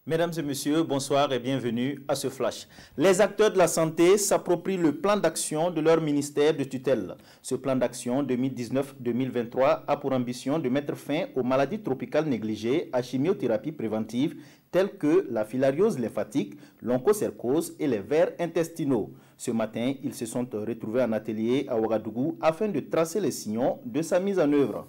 Mesdames et messieurs, bonsoir et bienvenue à ce flash. Les acteurs de la santé s'approprient le plan d'action de leur ministère de tutelle. Ce plan d'action 2019-2023 a pour ambition de mettre fin aux maladies tropicales négligées à chimiothérapie préventive telles que la filariose lymphatique, l'onchocercose et les vers intestinaux. Ce matin, ils se sont retrouvés en atelier à Ouagadougou afin de tracer les sillons de sa mise en œuvre.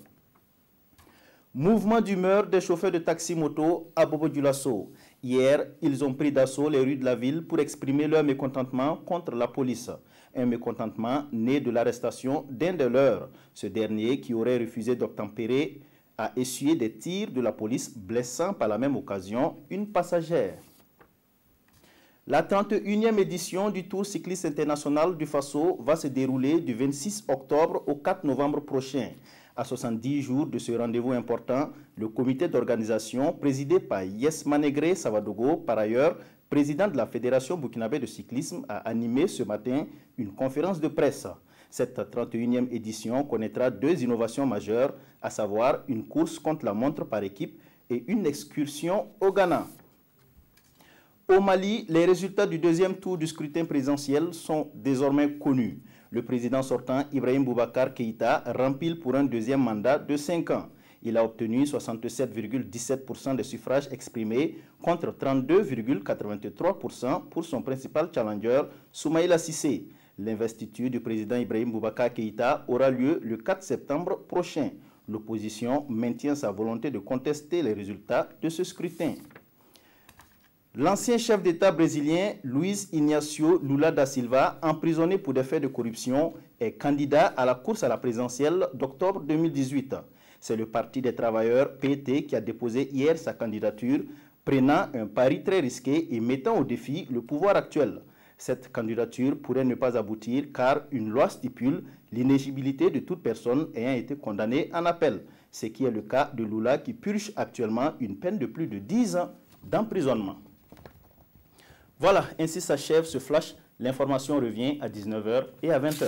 Mouvement d'humeur des chauffeurs de taxi-moto à Bobo-Dioulasso. Hier, ils ont pris d'assaut les rues de la ville pour exprimer leur mécontentement contre la police. Un mécontentement né de l'arrestation d'un de leurs. Ce dernier, qui aurait refusé d'obtempérer, a essuyé des tirs de la police, blessant par la même occasion une passagère. La 31e édition du Tour cycliste international du Faso va se dérouler du 26 octobre au 4 novembre prochain. À 70 jours de ce rendez-vous important, le comité d'organisation, présidé par Yes Manégré Savadogo, par ailleurs président de la Fédération burkinabé de cyclisme, a animé ce matin une conférence de presse. Cette 31e édition connaîtra deux innovations majeures, à savoir une course contre la montre par équipe et une excursion au Ghana. Au Mali, les résultats du deuxième tour du scrutin présidentiel sont désormais connus. Le président sortant Ibrahim Boubacar Keïta rempile pour un deuxième mandat de 5 ans. Il a obtenu 67,17% des suffrages exprimés contre 32,83% pour son principal challenger Soumaïla Cissé. L'investiture du président Ibrahim Boubacar Keïta aura lieu le 4 septembre prochain. L'opposition maintient sa volonté de contester les résultats de ce scrutin. L'ancien chef d'État brésilien Luiz Inácio Lula da Silva, emprisonné pour des faits de corruption, est candidat à la course à la présidentielle d'octobre 2018. C'est le Parti des travailleurs PT qui a déposé hier sa candidature, prenant un pari très risqué et mettant au défi le pouvoir actuel. Cette candidature pourrait ne pas aboutir car une loi stipule l'inéligibilité de toute personne ayant été condamnée en appel, ce qui est le cas de Lula qui purge actuellement une peine de plus de 10 ans d'emprisonnement. Voilà, ainsi s'achève ce flash. L'information revient à 19 h et à 20 h.